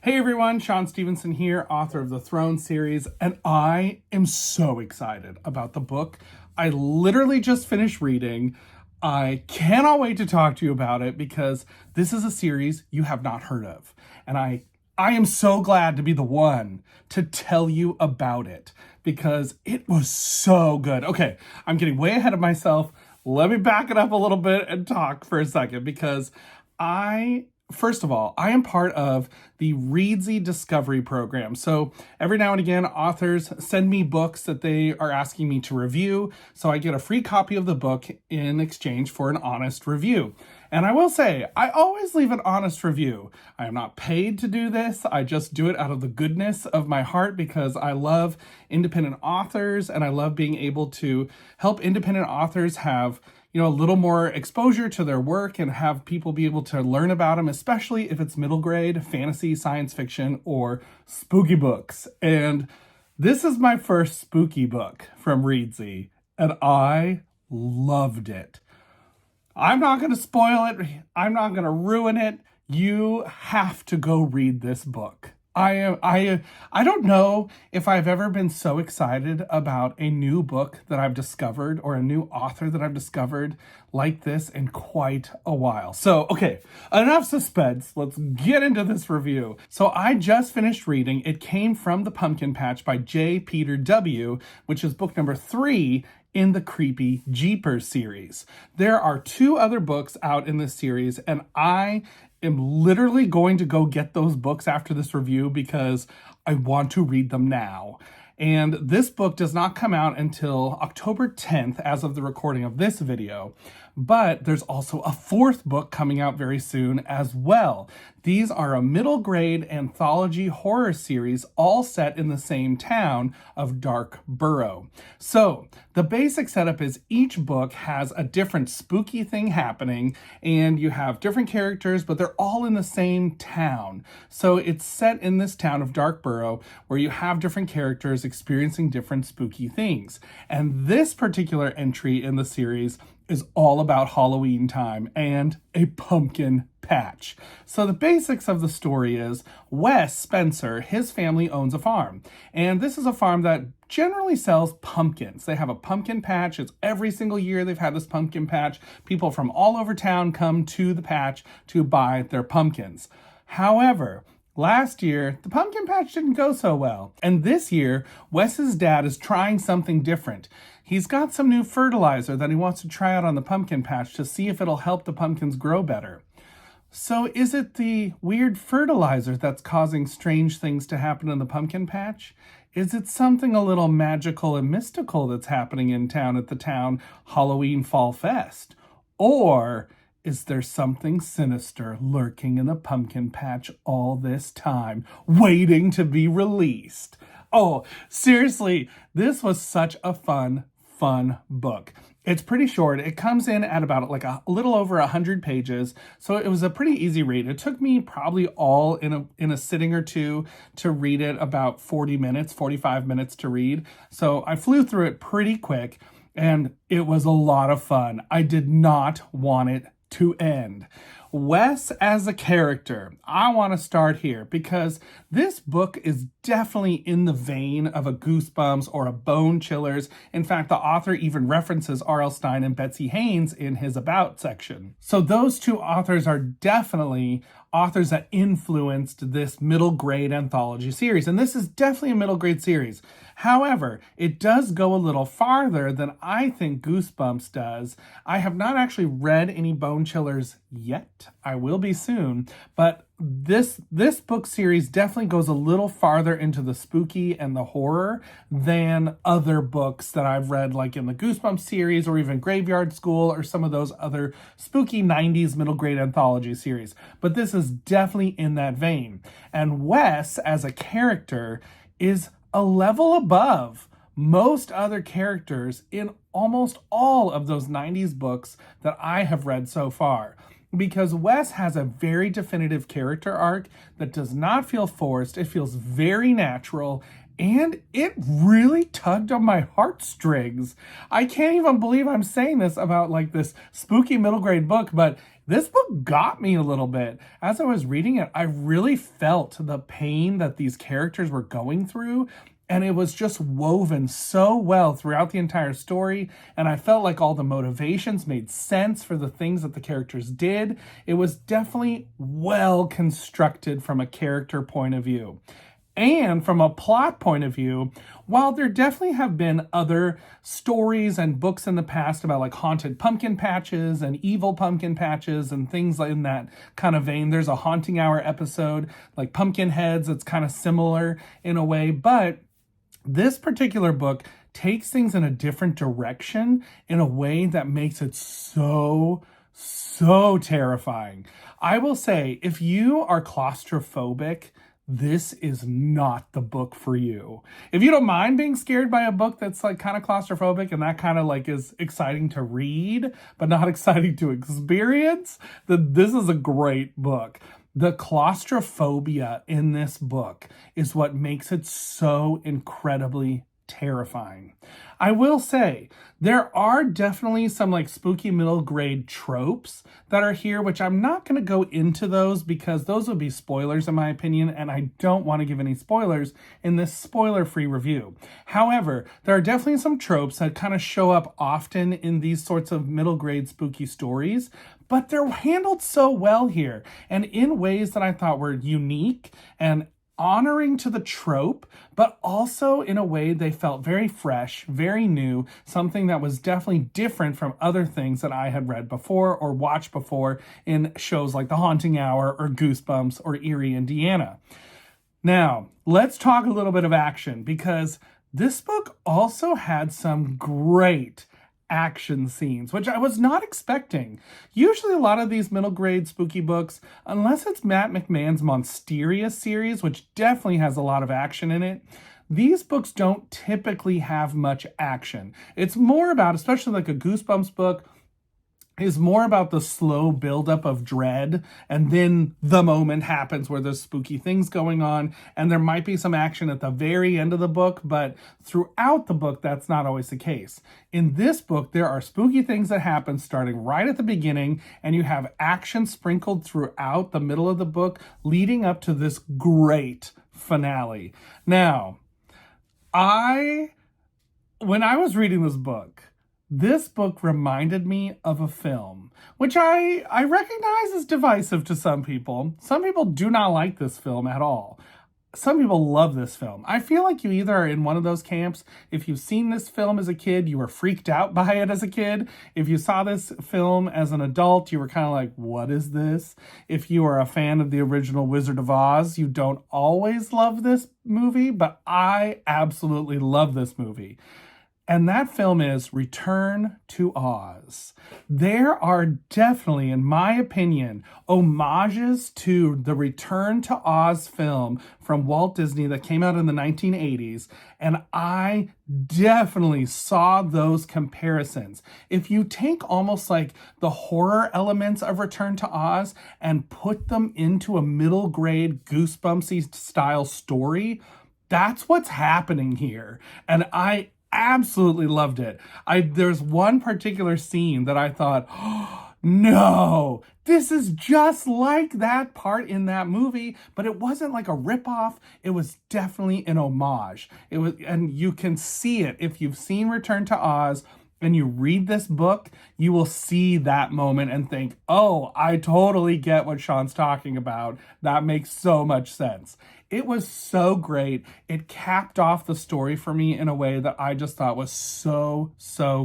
Hey everyone, Shaun Stevenson here, author of the Throne series, and I am so excited about the book I literally just finished reading. I cannot wait to talk to you about it because this is a series you have not heard of. And I am so glad to be the one to tell you about it because it was so good. Okay, I'm getting way ahead of myself. Let me back it up a little bit and talk for a second because First of all, I am part of the Reedsy Discovery program. So every now and again, authors send me books that they are asking me to review. So I get a free copy of the book in exchange for an honest review. And I will say, I always leave an honest review. I am not paid to do this. I just do it out of the goodness of my heart because I love independent authors and I love being able to help independent authors have a little more exposure to their work and have people be able to learn about them, especially if it's middle grade, fantasy, science fiction, or spooky books. And this is my first spooky book from Reedsy, and I loved it. I'm not going to spoil it. I'm not going to ruin it. You have to go read this book. I don't know if I've ever been so excited about a new book that I've discovered or a new author that I've discovered like this in quite a while. So, okay, enough suspense. Let's get into this review. So I just finished reading It Came from the Pumpkin Patch by J. Peter W., which is book number 3 in the Creepy Jeepers series. There are 2 other books out in this series, and I am literally going to go get those books after this review because I want to read them now. And this book does not come out until October 10th as of the recording of this video. But there's also a 4th book coming out very soon as well. These are a middle grade anthology horror series all set in the same town of Dark Burrow. So the basic setup is each book has a different spooky thing happening and you have different characters, but they're all in the same town. So it's set in this town of Dark Burrow where you have different characters experiencing different spooky things. And this particular entry in the series is all about Halloween time and a pumpkin patch. So the basics of the story is Wes Spencer, his family owns a farm. And this is a farm that generally sells pumpkins. They have a pumpkin patch. It's every single year they've had this pumpkin patch. People from all over town come to the patch to buy their pumpkins. However, last year, the pumpkin patch didn't go so well. And this year, Wes's dad is trying something different. He's got some new fertilizer that he wants to try out on the pumpkin patch to see if it'll help the pumpkins grow better. So is it the weird fertilizer that's causing strange things to happen in the pumpkin patch? Is it something a little magical and mystical that's happening in town at the town Halloween Fall Fest? Or is there something sinister lurking in the pumpkin patch all this time, waiting to be released? Oh, seriously, this was such a fun book. It's pretty short. It comes in at about a little over 100 pages. So it was a pretty easy read. It took me probably all in a sitting or two to read it, about 45 minutes to read. So I flew through it pretty quick and it was a lot of fun. I did not want it to end. Wes as a character, I want to start here because this book is definitely in the vein of a Goosebumps or a Bone Chillers. In fact, the author even references R.L. Stine and Betsy Haynes in his About section. So those 2 authors are definitely authors that influenced this middle grade anthology series. And this is definitely a middle grade series. However, it does go a little farther than I think Goosebumps does. I have not actually read any Bone Chillers yet. I will be soon. But this book series definitely goes a little farther into the spooky and the horror than other books that I've read, like in the Goosebumps series or even Graveyard School or some of those other spooky 90s middle grade anthology series. But this is definitely in that vein. And Wes as a character is a level above most other characters in almost all of those 90s books that I have read so far. Because Wes has a very definitive character arc that does not feel forced. It feels very natural, and it really tugged on my heartstrings. I can't even believe I'm saying this about this spooky middle grade book, but This book got me a little bit. As I was reading it, I really felt the pain that these characters were going through. And it was just woven so well throughout the entire story. And I felt like all the motivations made sense for the things that the characters did. It was definitely well constructed from a character point of view. And from a plot point of view, while there definitely have been other stories and books in the past about like haunted pumpkin patches and evil pumpkin patches and things in that kind of vein, there's a Haunting Hour episode like Pumpkin Heads that's kind of similar in a way, but this particular book takes things in a different direction in a way that makes it so terrifying. I will say, if you are claustrophobic, this is not the book for you. If you don't mind being scared by a book that's like kind of claustrophobic and that kind of like is exciting to read, but not exciting to experience, then this is a great book. The claustrophobia in this book is what makes it so incredibly terrifying. I will say there are definitely some like spooky middle grade tropes that are here, which I'm not going to go into those because those would be spoilers in my opinion, and I don't want to give any spoilers in this spoiler-free review. However, there are definitely some tropes that kind of show up often in these sorts of middle grade spooky stories, but they're handled so well here and in ways that I thought were unique and honoring to the trope, but also in a way they felt very fresh, very new, something that was definitely different from other things that I had read before or watched before in shows like The Haunting Hour or Goosebumps or Eerie, Indiana. Now, let's talk a little bit of action because this book also had some great action scenes, which I was not expecting. Usually a lot of these middle grade spooky books, unless it's Matt McMahon's Monsterious series, which definitely has a lot of action in it, these books don't typically have much action. It's more about, especially like a Goosebumps book, is more about the slow buildup of dread, and then the moment happens where there's spooky things going on, and there might be some action at the very end of the book, but throughout the book, that's not always the case. In this book, there are spooky things that happen starting right at the beginning, and you have action sprinkled throughout the middle of the book, leading up to this great finale. Now, when I was reading this book reminded me of a film, which I recognize is divisive to some people. Some people do not like this film at all. Some people love this film. I feel like you either are in one of those camps. If you've seen this film as a kid, you were freaked out by it as a kid. If you saw this film as an adult, you were kind of like, what is this? If you are a fan of the original Wizard of Oz, you don't always love this movie, but I absolutely love this movie. And that film is Return to Oz. There are definitely, in my opinion, homages to the Return to Oz film from Walt Disney that came out in the 1980s. And I definitely saw those comparisons. If you take almost like the horror elements of Return to Oz and put them into a middle grade Goosebumpsy style story, that's what's happening here. And I absolutely loved it. There's one particular scene that I thought, oh, no, this is just like that part in that movie, but it wasn't like a ripoff. It was definitely an homage. And you can see it if you've seen Return to Oz and you read this book, you will see that moment and think, oh, I totally get what Shaun's talking about. That makes so much sense. It was so great. It capped off the story for me in a way that I just thought was so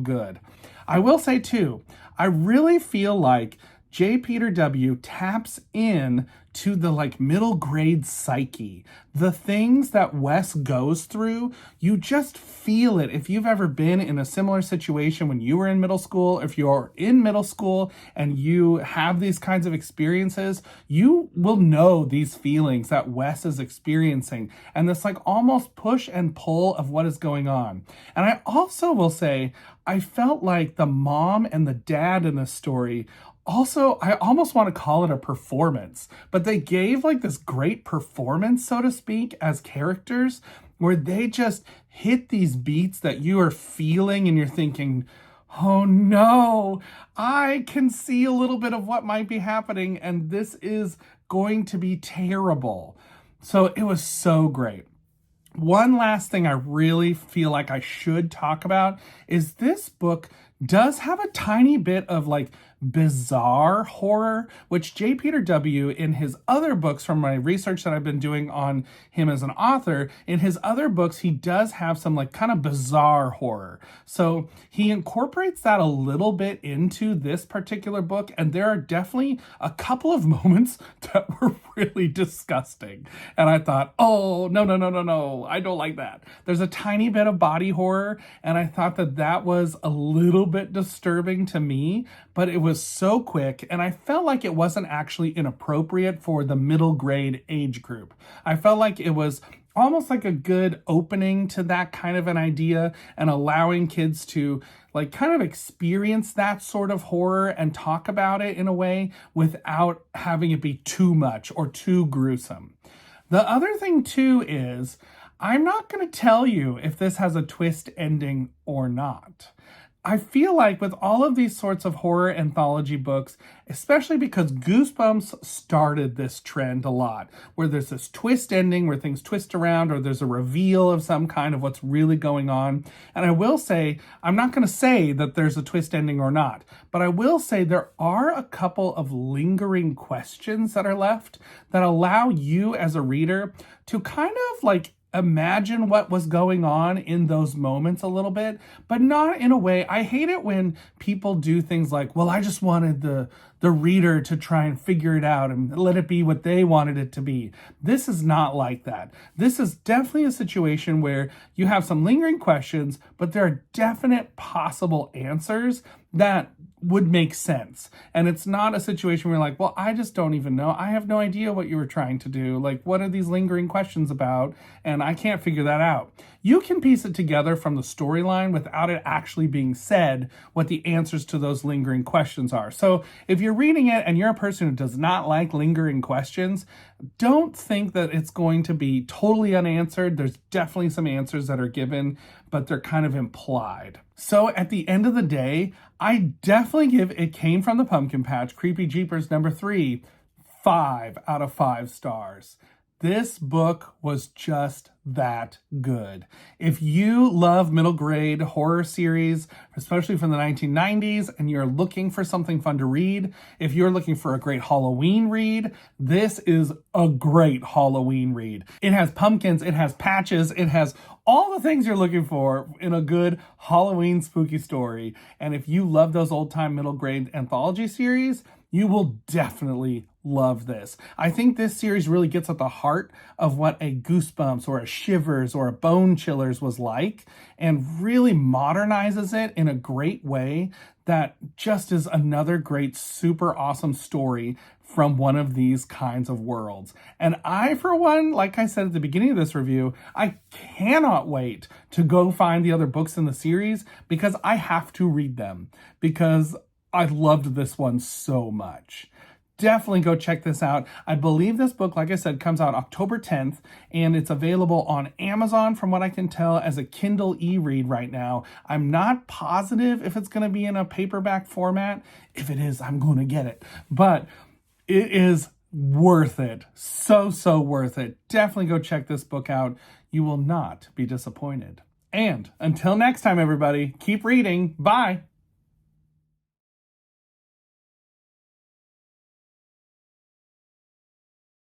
good. I will say too, I really feel like J. Peter W. taps in to the like middle grade psyche. The things that Wes goes through, you just feel it. If you've ever been in a similar situation when you were in middle school, if you're in middle school and you have these kinds of experiences, you will know these feelings that Wes is experiencing and this like almost push and pull of what is going on. And I also will say, I felt like the mom and the dad in this story also, I almost want to call it a performance, but they gave like this great performance, so to speak, as characters where they just hit these beats that you are feeling and you're thinking, oh no, I can see a little bit of what might be happening, and this is going to be terrible. So it was so great. One last thing I really feel like I should talk about is this book does have a tiny bit of like bizarre horror, which J. Peter W. in his other books, from my research that I've been doing on him as an author, in his other books, he does have some like kind of bizarre horror. So he incorporates that a little bit into this particular book, and there are definitely a couple of moments that were really disgusting. And I thought, oh, no, I don't like that. There's a tiny bit of body horror, and I thought that that was a little bit disturbing to me, but it was so quick, and I felt like it wasn't actually inappropriate for the middle grade age group. I felt like it was almost like a good opening to that kind of an idea and allowing kids to like kind of experience that sort of horror and talk about it in a way without having it be too much or too gruesome. The other thing too is I'm not going to tell you if this has a twist ending or not. I feel like with all of these sorts of horror anthology books, especially because Goosebumps started this trend a lot, where there's this twist ending where things twist around or there's a reveal of some kind of what's really going on. And I will say, I'm not going to say that there's a twist ending or not, but I will say there are a couple of lingering questions that are left that allow you as a reader to kind of like imagine what was going on in those moments a little bit, but not in a way. I hate it when people do things like, well, I just wanted the reader to try and figure it out and let it be what they wanted it to be. This is not like that. This is definitely a situation where you have some lingering questions, but there are definite possible answers that would make sense. And it's not a situation where you're like, well, I just don't even know. I have no idea what you were trying to do. Like, what are these lingering questions about? And I can't figure that out. You can piece it together from the storyline without it actually being said what the answers to those lingering questions are. So if you're reading it and you're a person who does not like lingering questions, don't think that it's going to be totally unanswered. There's definitely some answers that are given, but they're kind of implied. So at the end of the day, I definitely give It Came from the Pumpkin Patch, Creepy Jeepers #3, 5 out of 5 stars. This book was just that good. If you love middle grade horror series, especially from the 1990s, and you're looking for something fun to read, if you're looking for a great Halloween read, this is a great Halloween read. It has pumpkins, it has patches, it has all the things you're looking for in a good Halloween spooky story. And if you love those old-time middle grade anthology series, you will definitely love this. I think this series really gets at the heart of what a Goosebumps or a Shivers or a Bone Chillers was like, and really modernizes it in a great way that just is another great, super awesome story from one of these kinds of worlds. And I, for one, like I said at the beginning of this review, I cannot wait to go find the other books in the series because I have to read them because I loved this one so much. Definitely go check this out. I believe this book, like I said, comes out October 10th, and it's available on Amazon, from what I can tell, as a Kindle e-read right now. I'm not positive if it's going to be in a paperback format. If it is, I'm going to get it. But it is worth it. So worth it. Definitely go check this book out. You will not be disappointed. And until next time, everybody, keep reading. Bye.